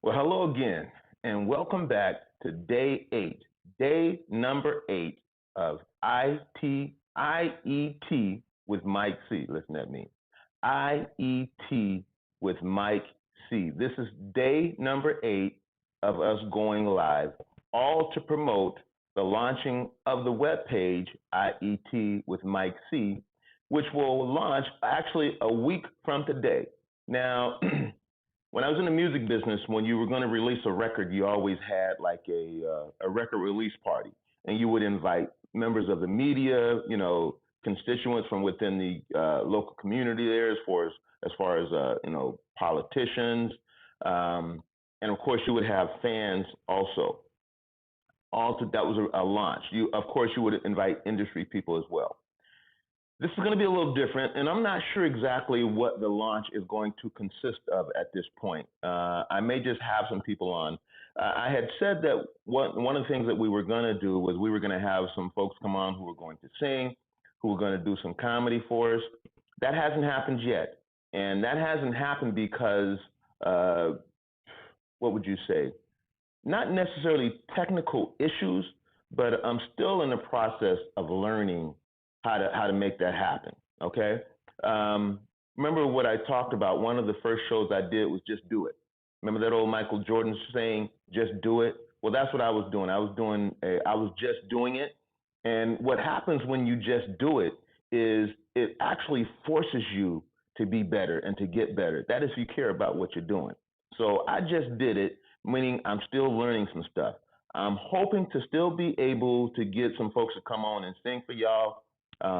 Well, hello again, and welcome back to day number eight of IET with Mike C. Listen at me. IET with Mike C. This is day number eight of us going live, all to promote the launching of the webpage IET with Mike C, which will launch actually a week from today. Now, when I was in the music business, when you were going to release a record, you always had like a record release party, and you would invite members of the media, constituents from within the local community there, as far as politicians, and of course you would have fans also. That was a launch. You of course you would invite industry people as well. This is going to be a little different, and I'm not sure exactly what the launch is going to consist of at this point. I may just have some people on. I had said that one of the things that we were going to do was we were going to have some folks come on who were going to sing, who were going to do some comedy for us. That hasn't happened yet, and that hasn't happened because, uh, what would you say? Not necessarily technical issues, but I'm still in the process of learning how to make that happen. Okay. Um, Remember what I talked about? One of the first shows I did was just do it. Remember that old Michael Jordan saying, "Just do it." Well, that's what I was doing. I was just doing it. And what happens when you just do it is it actually forces you to be better and to get better. That is if you care about what you're doing. So I just did it, meaning I'm still learning some stuff. I'm hoping to still be able to get some folks to come on and sing for y'all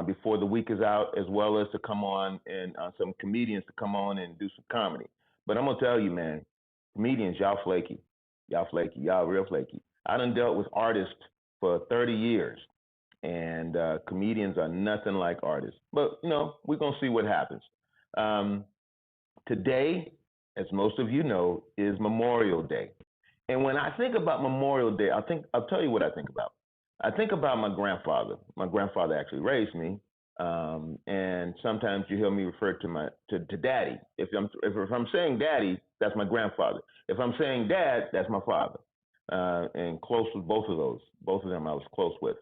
before the week is out, as well as to come on and some comedians to come on and do some comedy. But I'm gonna tell you, man, comedians, y'all flaky, y'all real flaky. I done dealt with artists for 30 years, and comedians are nothing like artists. But we're gonna see what happens. Um, Today, as most of you know, is Memorial Day. And when I think about Memorial Day, I'll tell you what I think about. I think about my grandfather. My grandfather actually raised me, and sometimes you hear me refer to daddy. If I'm saying daddy, that's my grandfather. If I'm saying dad, that's my father. And close with both of those. Both of them I was close with.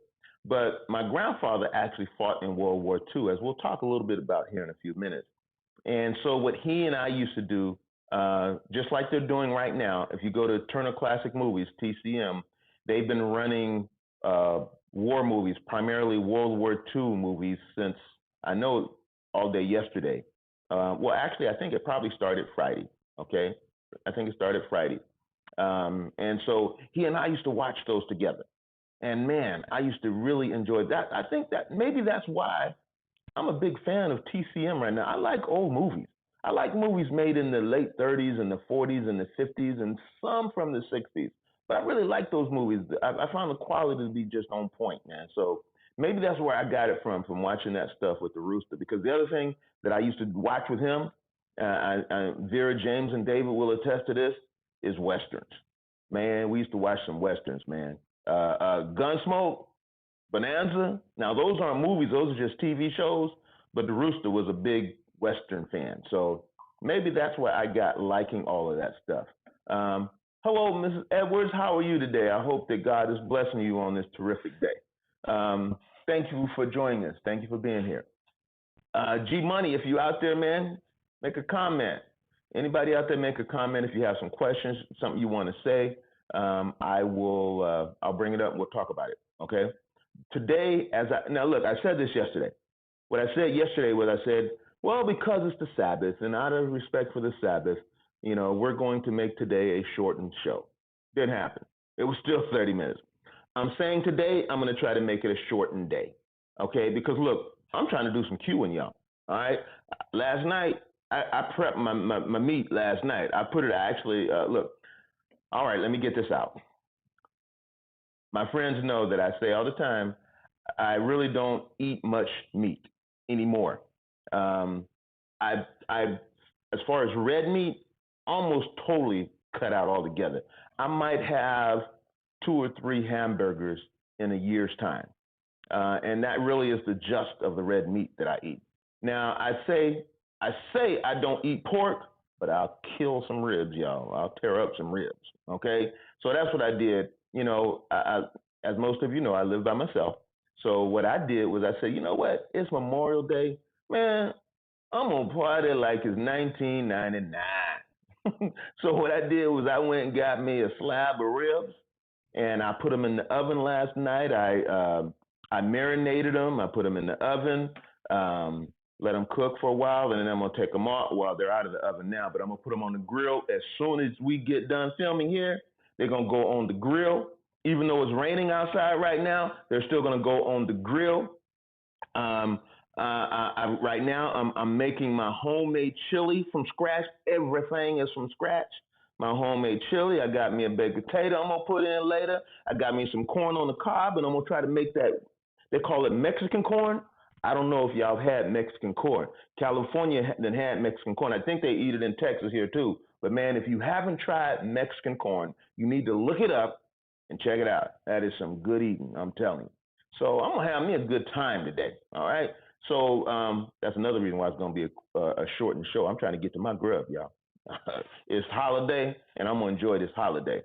But my grandfather actually fought in World War II, as we'll talk a little bit about here in a few minutes. And so what he and I used to do, just like they're doing right now, if you go to Turner Classic Movies, TCM, they've been running war movies, primarily World War II movies, since I know all day yesterday. Well, actually, I think it probably started Friday. Okay, I think it started Friday. And so he and I used to watch those together. And man, I used to really enjoy that. I think that maybe that's why I'm a big fan of TCM right now. I like old movies. I like movies made in the late 30s and the 40s and the 50s and some from the 60s. But I really like those movies. I found the quality to be just on point, man. So maybe that's where I got it from watching that stuff with the Rooster. Because the other thing that I used to watch with him, Vera James and David will attest to this, is westerns. Man, we used to watch some westerns, man. Gunsmoke, Bonanza. Now those aren't movies; those are just TV shows. But the Rooster was a big Western fan, so maybe that's why I got liking all of that stuff. Um, Hello, Mrs. Edwards. How are you today? I hope that God is blessing you on this terrific day. Thank you for joining us. Thank you for being here. G Money, if you out there, man, make a comment. Anybody out there, make a comment. If you have some questions, something you want to say, I will. I'll bring it up and we'll talk about it. Okay. Today, now look, I said this yesterday. What I said yesterday was I said, well, because it's the Sabbath, and out of respect for the Sabbath, we're going to make today a shortened show. Didn't happen. It was still 30 minutes. I'm saying today I'm going to try to make it a shortened day. Okay, because look, I'm trying to do some queuing, y'all. All right. Last night I prepped my meat last night. I put it actually. Look. All right. Let me get this out. My friends know that I say all the time I really don't eat much meat anymore. Um, I, as far as red meat, almost totally cut out altogether. I might have two or three hamburgers in a year's time, and that really is the just of the red meat that I eat. Now, I say I don't eat pork, but I'll kill some ribs, y'all. I'll tear up some ribs. Okay, so that's what I did. As most of you know, I live by myself. So what I did was I said, you know what? It's Memorial Day, man. I'm gonna party like it's 1999. So what I did was I went and got me a slab of ribs, and I put them in the oven last night. I marinated them. I put them in the oven, um, let them cook for a while, and then I'm gonna take them out. Well, they're out of the oven now, but I'm gonna put them on the grill as soon as we get done filming here. They're gonna go on the grill. Even though it's raining outside right now, they're still gonna go on the grill. Um, right now, I'm making my homemade chili from scratch. Everything is from scratch. My homemade chili. I got me a baked potato I'm gonna put in later. I got me some corn on the cob, and I'm gonna try to make that. They call it Mexican corn. I don't know if y'all had Mexican corn. California then had Mexican corn. I think they eat it in Texas here too. But man, if you haven't tried Mexican corn, you need to look it up and check it out. That is some good eating, I'm telling you. So I'm gonna have me a good time today. All right. So that's another reason why it's gonna be a shortened show. I'm trying to get to my grub, y'all. It's holiday, and I'm gonna enjoy this holiday.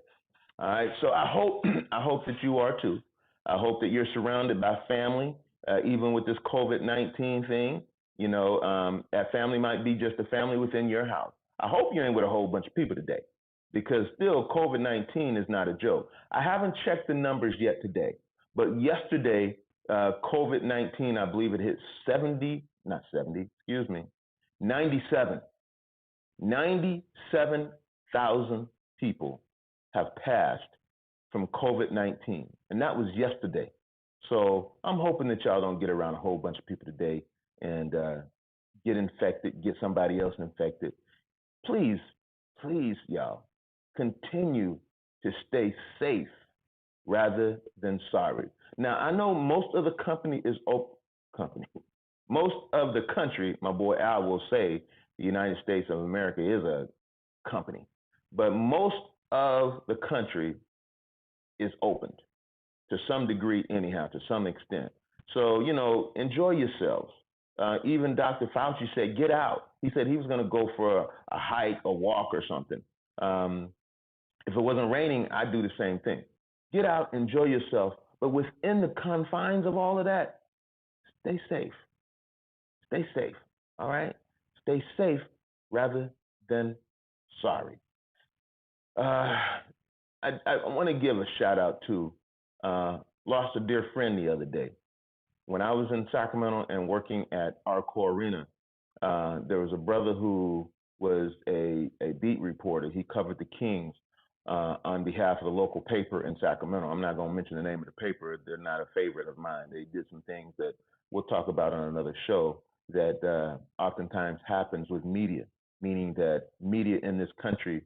All right. So I hope I hope that you are too. I hope that you're surrounded by family, even with this COVID-19 thing. That family might be just a family within your house. I hope you ain't with a whole bunch of people today, because still COVID-19 is not a joke. I haven't checked the numbers yet today, but yesterday COVID-19, I believe it hit 70, not 70, excuse me, 97 97,000 people have passed from COVID 19, and that was yesterday. So I'm hoping that y'all don't get around a whole bunch of people today and get infected, get somebody else infected. Please, please, y'all, continue to stay safe rather than sorry. Now, I know most of the company is open. Company. Most of the country, my boy Al will say, the United States of America is a company, but most of the country is opened to some degree, anyhow, to some extent. So, enjoy yourselves. Even Dr. Fauci said, get out. He said he was going to go for a hike, a walk, or something. Um, if it wasn't raining, I'd do the same thing. Get out, enjoy yourself, but within the confines of all of that, stay safe. Stay safe. All right? Stay safe rather than sorry. Uh, I want to give a shout out to lost a dear friend the other day. When I was in Sacramento and working at Arco Arena, there was a brother who was a beat reporter. He covered the Kings on behalf of the local paper in Sacramento. I'm not going to mention the name of the paper. They're not a favorite of mine. They did some things that we'll talk about on another show that oftentimes happens with media, meaning that media in this country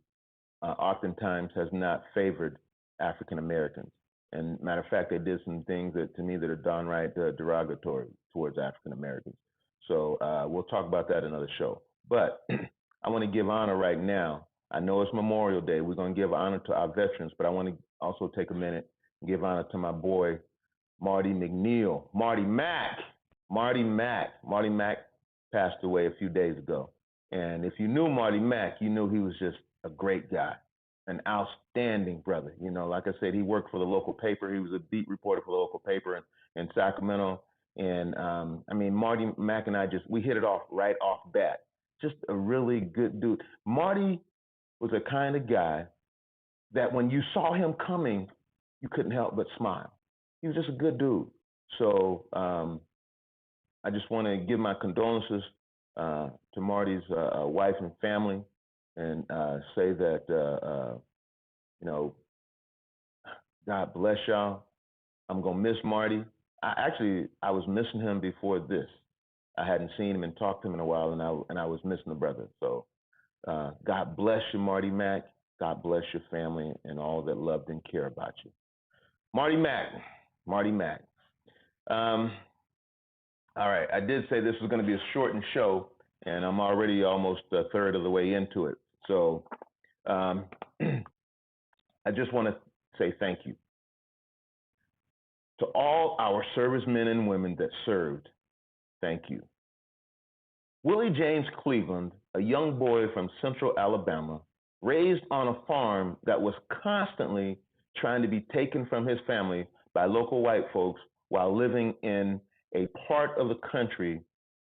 oftentimes has not favored African Americans. And matter of fact, they did some things that to me that are downright derogatory towards African Americans. So we'll talk about that another show. But I want to give honor right now. I know it's Memorial Day. We're going to give honor to our veterans, but I want to also take a minute and give honor to my boy Marty McNeil, Marty Mack, Marty Mack. Marty Mack passed away a few days ago. And if you knew Marty Mack, you knew he was just a great guy, an outstanding brother. Like I said, he worked for the local paper. He was a beat reporter for the local paper in Sacramento. And I mean, Marty Mack and I we hit it off right off bat. Just a really good dude. Marty was a kind of guy that when you saw him coming, you couldn't help but smile. He was just a good dude. So I just want to give my condolences to Marty's wife and family, and say that God bless y'all. I'm gonna miss Marty. I was missing him before this. I hadn't seen him and talked to him in a while, and I was missing the brother. So God bless you, Marty Mack. God bless your family and all that loved and care about you. Marty Mack. Marty Mack. All right, I did say this was going to be a shortened show, and I'm already almost a third of the way into it. So I just want to say thank you to all our servicemen and women that served. Thank you. Willie James Cleveland a young boy from central Alabama, raised on a farm that was constantly trying to be taken from his family by local white folks while living in a part of the country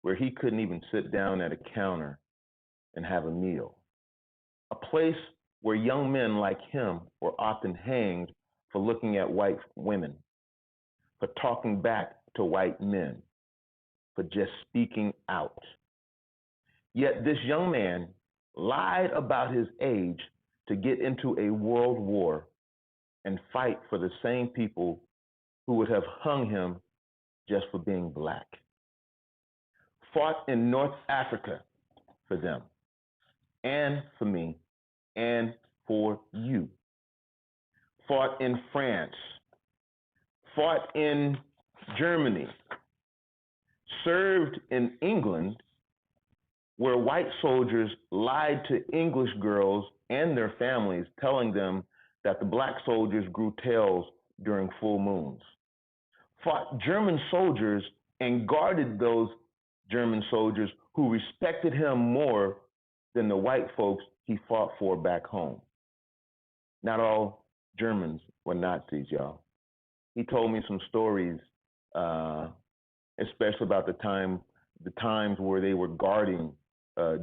where he couldn't even sit down at a counter and have a meal. A place where young men like him were often hanged for looking at white women, for talking back to white men, for just speaking out. Yet this young man lied about his age to get into a world war and fight for the same people who would have hung him just for being black. Fought in North Africa for them and for me and for you. Fought in France, fought in Germany, served in England, where white soldiers lied to English girls and their families, telling them that the black soldiers grew tails during full moons. Fought German soldiers and guarded those German soldiers who respected him more than the white folks he fought for back home. Not all Germans were Nazis, y'all. He told me some stories, especially about the times where they were guarding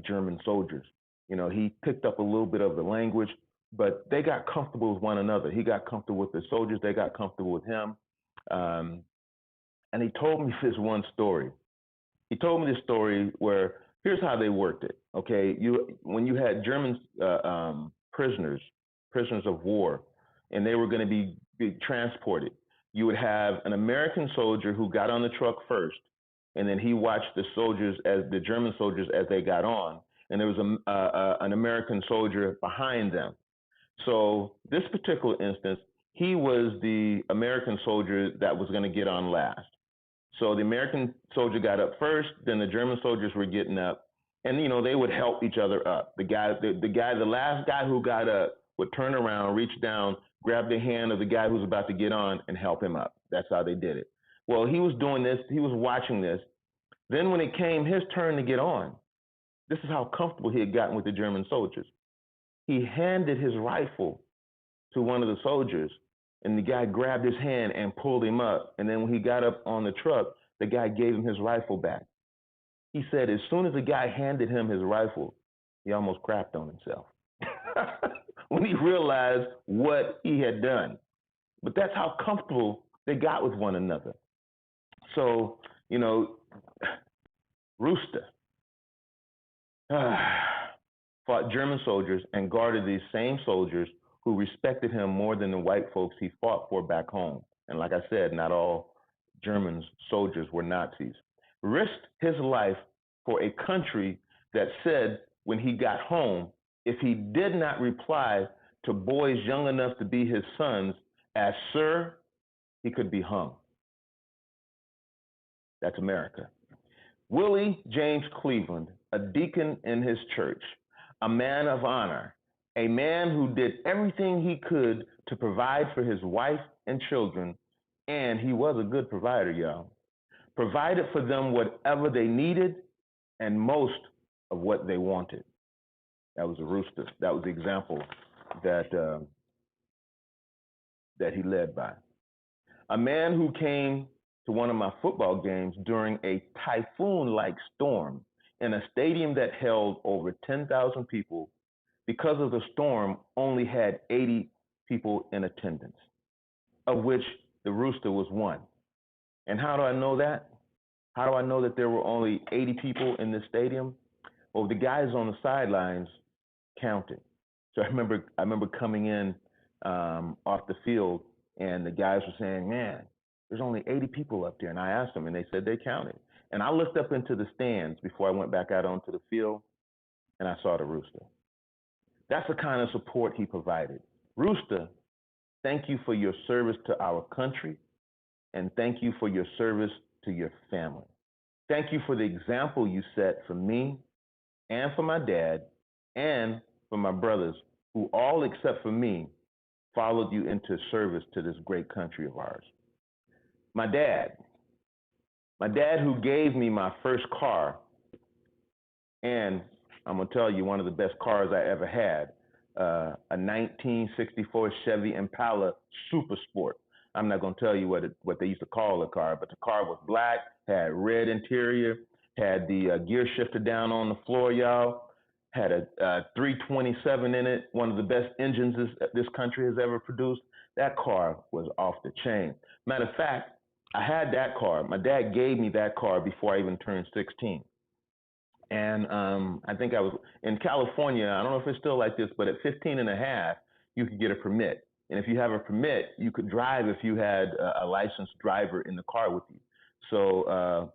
German soldiers. You know, he picked up a little bit of the language, but they got comfortable with one another. He got comfortable with the soldiers. They got comfortable with him. And he told me this one story. He told me this story where here's how they worked it. Okay, when you had German prisoners of war, and they were going to be transported, you would have an American soldier who got on the truck first, and then he watched the German soldiers as they got on, and there was an American soldier behind them. So this particular instance, he was the American soldier that was going to get on last. So the American soldier got up first, then the German soldiers were getting up, and they would help each other up. The last guy who got up would turn around, reach down, grab the hand of the guy who's about to get on, and help him up. That's how they did it. Well, he was doing this. He was watching this. Then when it came his turn to get on, this is how comfortable he had gotten with the German soldiers. He handed his rifle to one of the soldiers, and the guy grabbed his hand and pulled him up. And then when he got up on the truck, the guy gave him his rifle back. He said as soon as the guy handed him his rifle, he almost crapped on himself when he realized what he had done. But that's how comfortable they got with one another. So, Rooster fought German soldiers and guarded these same soldiers who respected him more than the white folks he fought for back home. And like I said, not all German soldiers were Nazis. Risked his life for a country that said when he got home, if he did not reply to boys young enough to be his sons as sir, he could be hung. That's America. Willie James Cleveland, a deacon in his church, a man of honor, a man who did everything he could to provide for his wife and children, and he was a good provider, y'all. Provided for them whatever they needed and most of what they wanted. That was a rooster. That was the example that he led by. A man who came to one of my football games during a typhoon-like storm in a stadium that held over 10,000 people. Because of the storm, only had 80 people in attendance, of which the rooster was one. And how do I know that? How do I know that there were only 80 people in the stadium? Well, the guys on the sidelines counted. So I remember coming in off the field, and the guys were saying, "Man, there's only 80 people up there." And I asked them, and they said they counted. And I looked up into the stands before I went back out onto the field, and I saw the rooster. That's the kind of support he provided. Rooster, thank you for your service to our country, and thank you for your service to your family. Thank you for the example you set for me and for my dad and for my brothers, who all except for me followed you into service to this great country of ours. My dad who gave me my first car and I'm gonna tell you one of the best cars I ever had. A 1964 Chevy Impala Super Sport. I'm not gonna tell you what they used to call the car, but the car was black, had red interior, had the gear shifter down on the floor, y'all. Had a 327 in it, one of the best engines this country has ever produced. That car was off the chain. Matter of fact, I had that car. My dad gave me that car before I even turned 16. And I think I was in California. I don't know if it's still like this, but at 15 and a half, you could get a permit. And if you have a permit, you could drive if you had a licensed driver in the car with you. So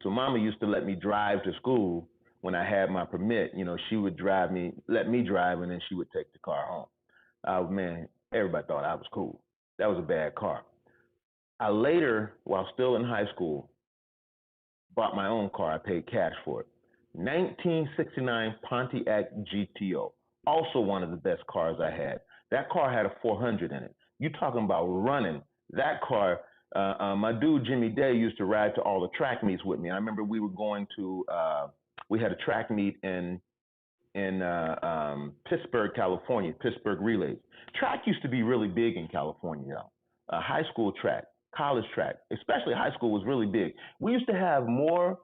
mama used to let me drive to school when I had my permit. You know, she would drive me, let me drive, and then she would take the car home. Man, everybody thought I was cool. That was a bad car. I later, while still in high school, bought my own car. I paid cash for it. 1969 Pontiac GTO, also one of the best cars I had. That car had a 400 in it. You talking about running? That car. My dude Jimmy Day used to ride to all the track meets with me. I remember we were going to. We had a track meet in Pittsburgh, California, Pittsburgh Relays. Track used to be really big in California, y'all. High school track, college track, especially high school was really big. We used to have more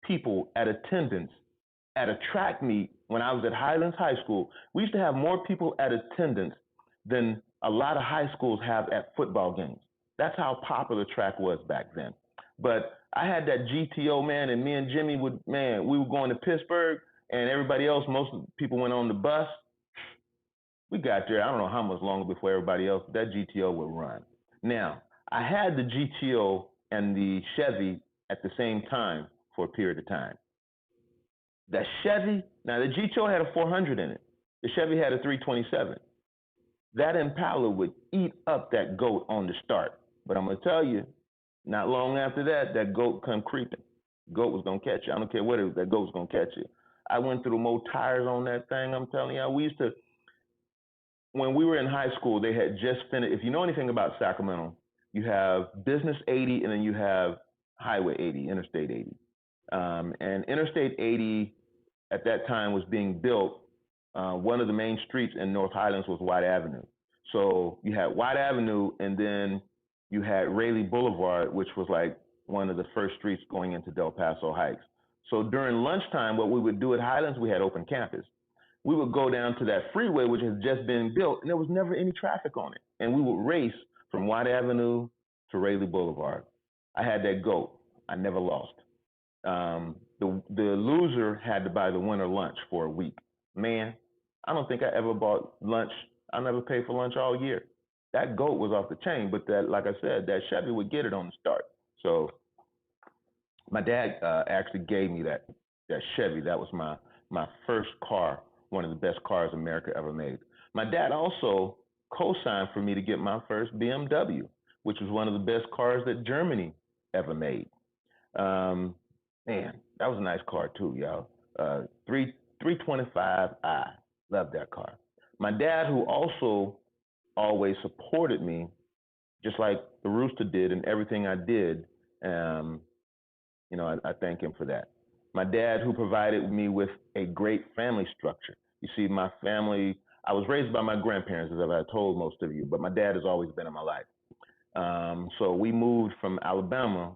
people at attendance at a track meet when I was at Highlands High School. We used to have more people at attendance than a lot of high schools have at football games. That's how popular track was back then. But I had that GTO, man, and me and Jimmy would, man, we were going to Pittsburgh, and everybody else, most of the people went on the bus. We got there, I don't know how much longer before everybody else, that GTO would run. Now, I had the GTO and the Chevy at the same time for a period of time. That Chevy, now the GTO had a 400 in it. The Chevy had a 327. That Impala would eat up that goat on the start. But I'm gonna tell you, not long after that, that goat come creeping. Goat was gonna catch you. I don't care what it was, that goat was gonna catch you. I went through more tires on that thing. I'm telling you, we used to, when we were in high school, they had just finished. If you know anything about Sacramento, you have Business 80 and then you have Highway 80, Interstate 80. And Interstate 80 at that time was being built. One of the main streets in North Highlands was White Avenue. So you had White Avenue, and then you had Raleigh Boulevard, which was like one of the first streets going into Del Paso Heights. So during lunchtime, what we would do at Highlands, we had open campus. We would go down to that freeway, which had just been built, and there was never any traffic on it. And we would race from White Avenue to Raleigh Boulevard. I had that goat. I never lost. The loser had to buy the winner lunch for a week. Man, I don't think I ever bought lunch. I never paid for lunch all year. That goat was off the chain, but that, like I said, that Chevy would get it on the start. So my dad actually gave me that Chevy. That was my first car, one of the best cars America ever made. My dad also co-signed for me to get my first BMW, which was one of the best cars that Germany ever made. Um, Man, that was a nice car too, y'all. 325i. Love that car. My dad, who also always supported me, just like the Rooster did in everything I did, um, I thank him for that. My dad, who provided me with a great family structure. You see, my family, I was raised by my grandparents, as I told most of you, but my dad has always been in my life. So we moved from Alabama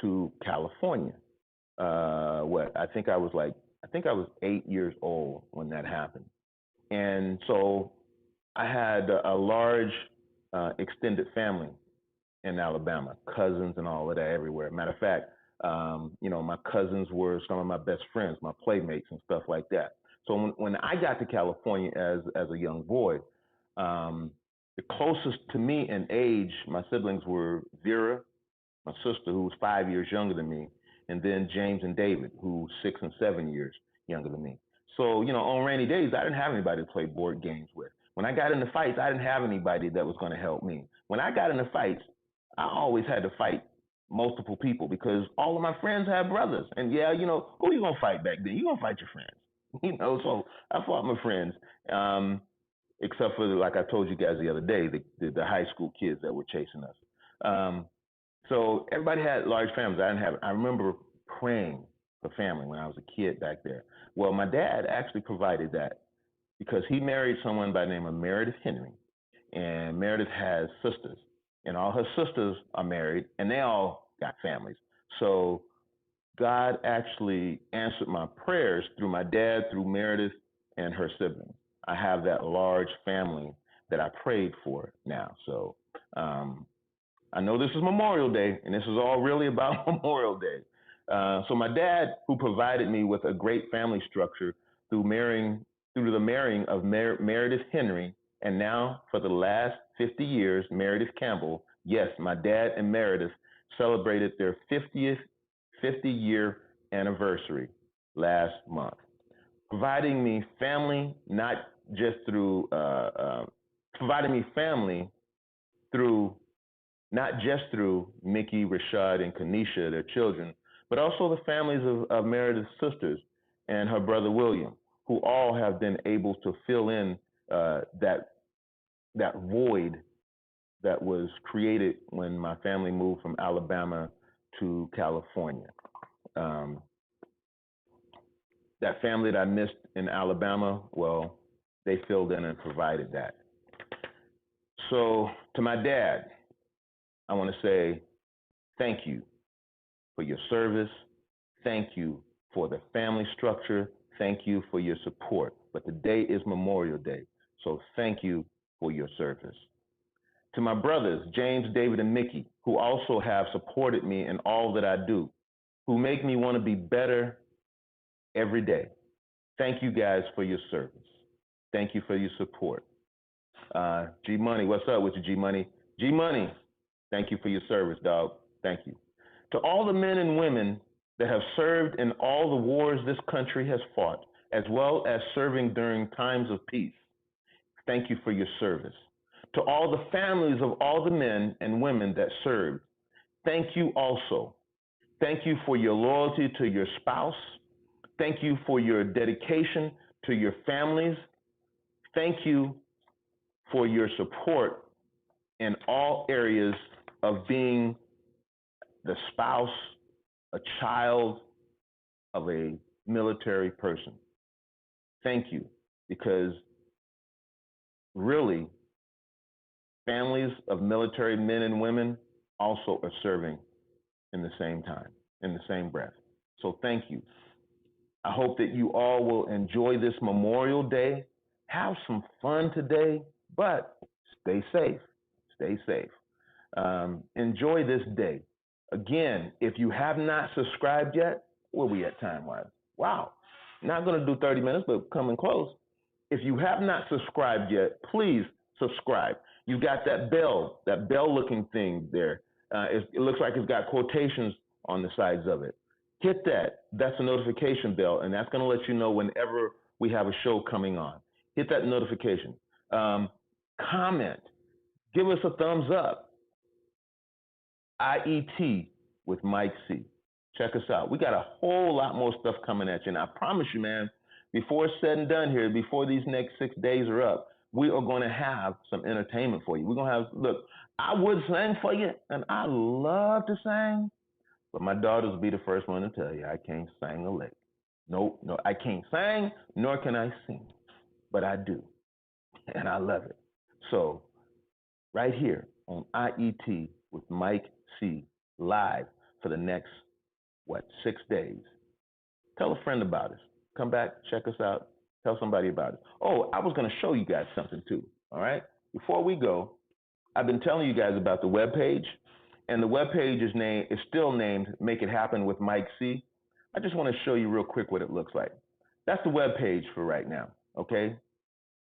to California. I think I was 8 years old when that happened. And so I had a large extended family in Alabama, cousins and all of that everywhere. Matter of fact, my cousins were some of my best friends, my playmates and stuff like that. So when I got to California as a young boy, um, the closest to me in age, my siblings were Vera, my sister, who was 5 years younger than me, and then James and David, who's 6 and 7 years younger than me. So, on rainy days, I didn't have anybody to play board games with. When I got into fights, I didn't have anybody that was going to help me. When I got into fights, I always had to fight multiple people because all of my friends had brothers. And yeah, who you going to fight back then? You going to fight your friends. So I fought my friends, except for, like I told you guys the other day, the high school kids that were chasing us. So everybody had large families. I didn't have it. I remember praying for family when I was a kid back there. Well, my dad actually provided that because he married someone by the name of Meredith Henry, and Meredith has sisters, and all her sisters are married, and they all got families. So God actually answered my prayers through my dad, through Meredith, and her siblings. I have that large family that I prayed for now. So um, I know this is Memorial Day, and this is all really about Memorial Day. So my dad, who provided me with a great family structure through the marrying of Meredith Henry, and now for the last 50 years, Meredith Campbell. Yes, my dad and Meredith celebrated their 50-year anniversary last month, providing me family, not just through providing me family through not just through Mickey, Rashad, and Kanisha, their children, but also the families of Meredith's sisters and her brother William, who all have been able to fill in that void that was created when my family moved from Alabama to California. Um, that family that I missed in Alabama, well, they filled in and provided that. So to my dad, I want to say thank you for your service. Thank you for the family structure. Thank you for your support. But today is Memorial Day, so thank you for your service. To my brothers, James, David, and Mickey, who also have supported me in all that I do, who make me want to be better every day. Thank you guys for your service. Thank you for your support. G Money, what's up with you, G Money? G Money, thank you for your service, dog. Thank you. To all the men and women that have served in all the wars this country has fought, as well as serving during times of peace, thank you for your service. To all the families of all the men and women that served, thank you also. Thank you for your loyalty to your spouse. Thank you for your dedication to your families. Thank you for your support in all areas of being the spouse, a child of a military person. Thank you, because really, families of military men and women also are serving in the same time, in the same breath. So thank you. I hope that you all will enjoy this Memorial Day. Have some fun today, but stay safe. Stay safe. Enjoy this day. Again, if you have not subscribed yet, where we at time wise? Wow. Not going to do 30 minutes, but coming close. If you have not subscribed yet, please subscribe. You got that bell looking thing there. It looks like it's got quotations on the sides of it. Hit that. That's a notification bell, and that's going to let you know whenever we have a show coming on. Hit that notification. Comment. Give us a thumbs up. IET with Mike C. Check us out. We got a whole lot more stuff coming at you. And I promise you, man, before it's said and done here, before these next 6 days are up, we are going to have some entertainment for you. We're going to have, look, I would sing for you, and I love to sing, but my daughters will be the first one to tell you I can't sing a lick. No, I can't sing, nor can I sing, but I do, and I love it. So, right here on IET with Mike C. live for the next, 6 days. Tell a friend about us. Come back, check us out, tell somebody about it. Oh, I was going to show you guys something too, all right? Before we go, I've been telling you guys about the webpage, and the webpage is still named Make It Happen with Mike C. I just want to show you real quick what it looks like. That's the webpage for right now, okay?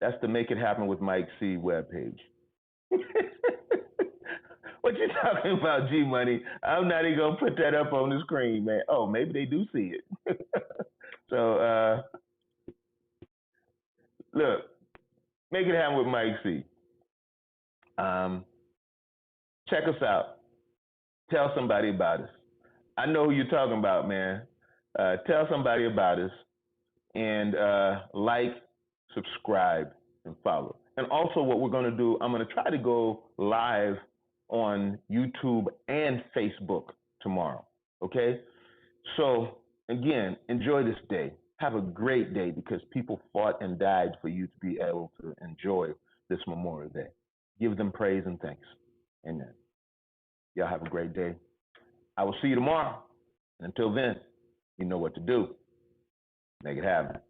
That's the Make It Happen with Mike C webpage. What you talking about, G Money? I'm not even gonna put that up on the screen, man. Oh, maybe they do see it. So look, Make It Happen with Mike C. Check us out. Tell somebody about us. I know who you're talking about, man. Tell somebody about us, and like, subscribe, and follow. And also, what we're going to do, I'm going to try to go live on YouTube and Facebook tomorrow. Okay? So Again, enjoy this day. Have a great day because people fought and died for you to be able to enjoy this Memorial Day. Give them praise and thanks. Amen. Y'all have a great day. I will see you tomorrow. And until then, you know what to do. Make it happen.